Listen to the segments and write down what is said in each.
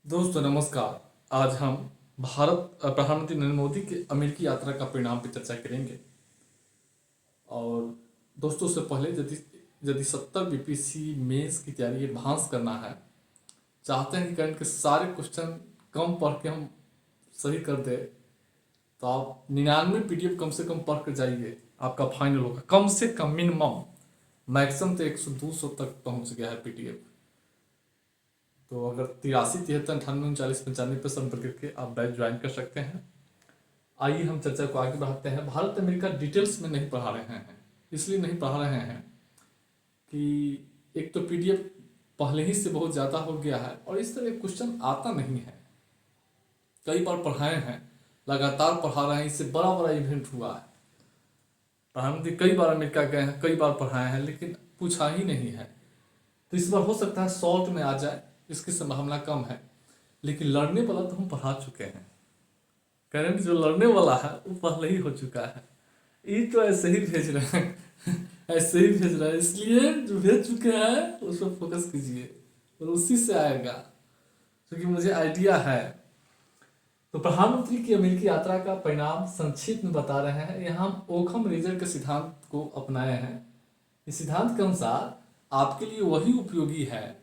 दोस्तों नमस्कार। आज हम प्रधानमंत्री नरेंद्र मोदी की अमेरिकी यात्रा का परिणाम पर चर्चा करेंगे। और दोस्तों से पहले यदि यदि 70 बीपीएससी मेंस की तैयारी एडवांस करना है, चाहते हैं कि करंट के सारे क्वेश्चन कम पढ़ के हम सही कर दे, तो आप 99 पीडीएफ कम से कम पढ़ कर जाइए। आपका फाइनल होगा कम से कम, मिनिमम मैक्सिमम तो 100-200 तक पहुंच गया है पीडीएफ। तो अगर 83 73 98 49 95 पर संपर्क करके आप बैच ज्वाइन कर सकते हैं। आइए हम चर्चा को आगे बढ़ाते हैं। भारत अमेरिका डिटेल्स में नहीं पढ़ा रहे हैं, इसलिए नहीं पढ़ा रहे हैं कि एक तो पीडीएफ पहले ही से बहुत ज़्यादा हो गया है और इस तरह क्वेश्चन आता नहीं है। कई बार पढ़ाए हैं, लगातार पढ़ा रहे हैं, इससे बड़ा बड़ा इवेंट हुआ है। प्रधानमंत्री कई बार अमेरिका गए हैं, कई बार पढ़ाए हैं, लेकिन पूछा ही नहीं है। तो इस बार हो सकता है शॉर्ट में आ जाए, इसकी संभावना कम है। लेकिन लड़ने वाला तो हम पढ़ा चुके हैं। करंट जो लड़ने वाला है वो पहले ही हो चुका है। ये तो ऐसे ही भेज रहे हैं ऐसे ही भेज रहे हैं, इसलिए जो भेज चुके हैं उस पर फोकस कीजिए और उसी से आएगा, क्योंकि मुझे आइडिया है। तो प्रधानमंत्री की अमेरिकी यात्रा का परिणाम संक्षिप्त में बता रहे हैं। यहाँ हम ओखम रेजर के सिद्धांत को अपनाए हैं। इस सिद्धांत के अनुसार आपके लिए वही उपयोगी है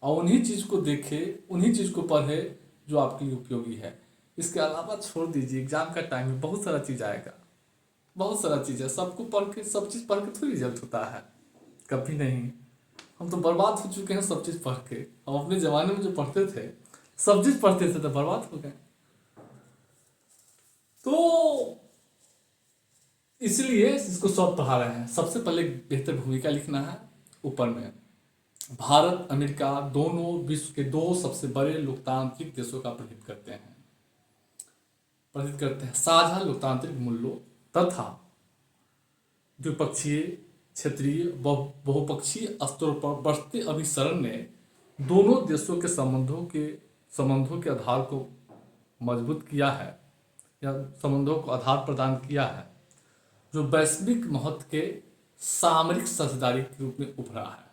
और उन्हीं चीज को देखे, उन्हीं चीज को पढ़े जो आपके लिए उपयोगी है। इसके अलावा छोड़ दीजिए, एग्जाम का टाइम में बहुत सारा चीज आएगा, बहुत सारा चीज है। सबको पढ़ के, सब चीज पढ़ के थोड़ी रिजल्ट होता है, कभी नहीं। हम तो बर्बाद हो चुके हैं सब चीज पढ़ के। हम अपने जमाने में जो पढ़ते थे, सब चीज पढ़ते थे, तो बर्बाद हो गए। तो इसलिए इसको सब पढ़ा रहे हैं। सबसे पहले बेहतर भूमिका लिखना है। ऊपर में भारत अमेरिका दोनों विश्व के दो सबसे बड़े लोकतांत्रिक देशों का प्रतिनिधित्व करते हैं साझा लोकतांत्रिक मूल्यों तथा द्विपक्षीय, क्षेत्रीय, बहुपक्षीय स्तरों पर बढ़ते अभिसरण ने दोनों देशों के संबंधों के आधार को मजबूत किया है या संबंधों को आधार प्रदान किया है, जो वैश्विक महत्व के सामरिक साझेदारी के रूप में उभरा है।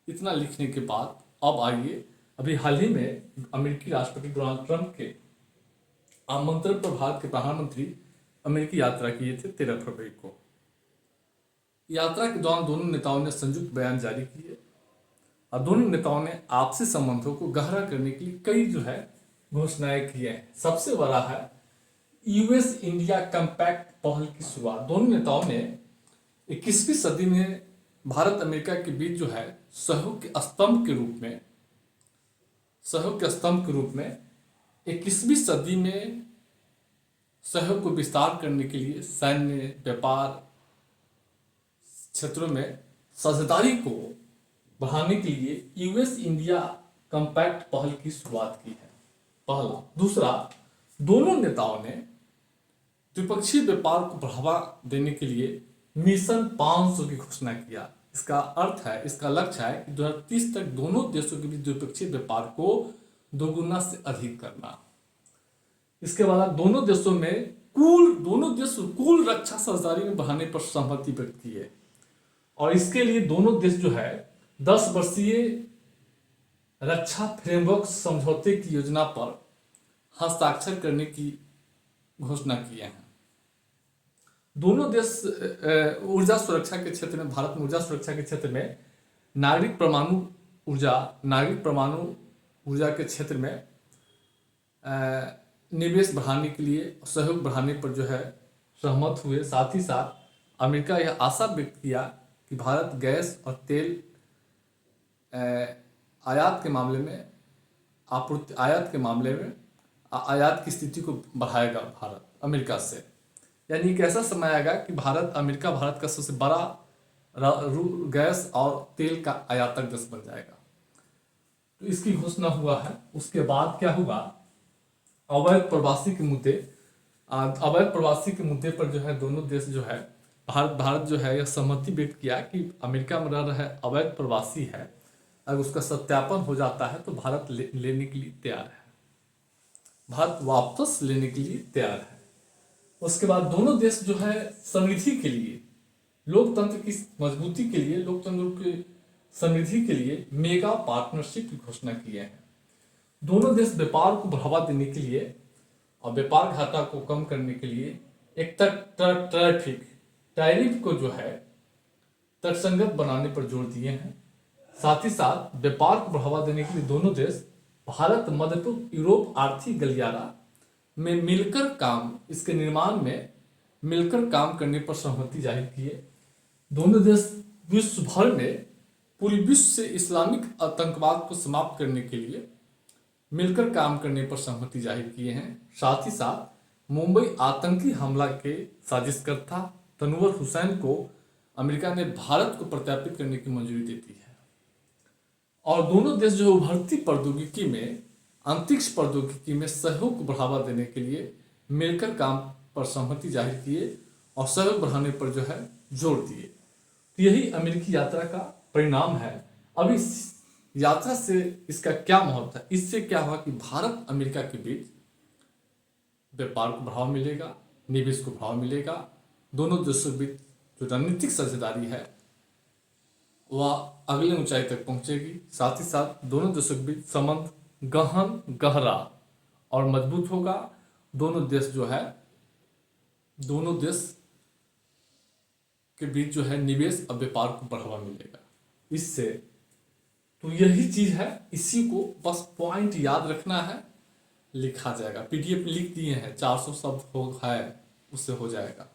इतना लिखने के बाद अब आइए, अभी हाल ही में अमेरिकी राष्ट्रपति डोनाल्ड ट्रंप के आमंत्रण पर भारत के प्रधानमंत्री अमेरिकी यात्रा किए थे 13 फरवरी को। यात्रा के दौरान दोनों नेताओं ने संयुक्त बयान जारी किए और दोनों नेताओं ने आपसी संबंधों को गहरा करने के लिए कई घोषणाएं की हैं। सबसे बड़ा है यूएस इंडिया कम्पैक्ट पहल की शुरुआत। दोनों नेताओं ने 21वीं सदी में भारत अमेरिका के बीच सहयोग के स्तंभ के रूप में 21वीं सदी में सहयोग को विस्तार करने के लिए सैन्य, व्यापार क्षेत्रों में साझेदारी को बढ़ाने के लिए यूएस इंडिया कम्पैक्ट पहल की शुरुआत की है। पहला। दूसरा, दोनों नेताओं ने द्विपक्षीय व्यापार को बढ़ावा देने के लिए मिशन 500 की घोषणा किया। इसका लक्ष्य है कि 2030 तक दोनों देशों के बीच द्विपक्षीय व्यापार को दोगुना से अधिक करना। इसके बाद दोनों देश कुल रक्षा साझेदारी में बढ़ाने पर सहमति व्यक्त की है और इसके लिए दोनों देश 10 वर्षीय रक्षा फ्रेमवर्क समझौते की योजना पर हस्ताक्षर करने की घोषणा किए हैं। दोनों देश ऊर्जा सुरक्षा के क्षेत्र में, भारत में ऊर्जा सुरक्षा के क्षेत्र में नागरिक परमाणु ऊर्जा के क्षेत्र में निवेश बढ़ाने के लिए, सहयोग बढ़ाने पर सहमत हुए। साथ ही साथ अमेरिका यह आशा व्यक्त किया कि भारत गैस और तेल आयात के मामले में आयात की स्थिति को बढ़ाएगा भारत अमेरिका से। यानी एक ऐसा समय आएगा कि अमेरिका भारत का सबसे बड़ा गैस और तेल का आयातक देश बन जाएगा। तो इसकी घोषणा हुआ है। उसके बाद क्या हुआ, अवैध प्रवासी के मुद्दे पर दोनों देश भारत यह सहमति व्यक्त किया कि अमेरिका में रह रहे अवैध प्रवासी है, अगर उसका सत्यापन हो जाता है तो भारत लेने के लिए तैयार है, भारत वापस लेने के लिए तैयार है। उसके बाद दोनों देश समृद्धि के लिए, लोकतंत्र की मजबूती के लिए, लोकतंत्र की समृद्धि के लिए मेगा पार्टनरशिप की घोषणा किए हैं। दोनों देश व्यापार को बढ़ावा देने के लिए और व्यापार घाटा को कम करने के लिए एक ट्रैफिक टैरिफ को जो है तर्कसंगत बनाने पर जोर दिए हैं। साथ ही साथ व्यापार को बढ़ावा देने के लिए दोनों देश भारत, मध्य पूर्व, यूरोप आर्थिक गलियारा में मिलकर काम इसके निर्माण में मिलकर काम करने पर सहमति जाहिर किए। दोनों देश विश्व भर में पूरे विश्व से इस्लामिक आतंकवाद को समाप्त करने के लिए मिलकर काम करने पर सहमति जाहिर किए हैं। साथ ही साथ मुंबई आतंकी हमला के साजिशकर्ता तनवर हुसैन को अमेरिका ने भारत को प्रत्यार्पित करने की मंजूरी दे दी है। और दोनों देश जो उभरती प्रौद्योगिकी में, अंतरिक्ष प्रौद्योगिकी में सहयोग को बढ़ावा देने के लिए मिलकर काम पर सहमति जाहिर किए और सहयोग बढ़ाने पर जो है जोर दिए। तो यही अमेरिकी यात्रा का परिणाम है। अब इस यात्रा से इसका क्या महत्व है? इससे क्या हुआ कि भारत अमेरिका के बीच व्यापार को बढ़ावा मिलेगा, निवेश को बढ़ावा मिलेगा, दोनों देशों के बीच जो रणनीतिक साझेदारी है वह अगले ऊंचाई तक पहुंचेगी। साथ ही साथ दोनों देशों के बीच संबंध गहन, गहरा और मजबूत होगा। दोनों देश जो है, दोनों देश के बीच जो है निवेश और व्यापार को बढ़ावा मिलेगा इससे। तो यही चीज है, इसी को बस पॉइंट याद रखना है, लिखा जाएगा। पीडीएफ लिख दिए हैं, 400 शब्द हो है, उससे हो जाएगा।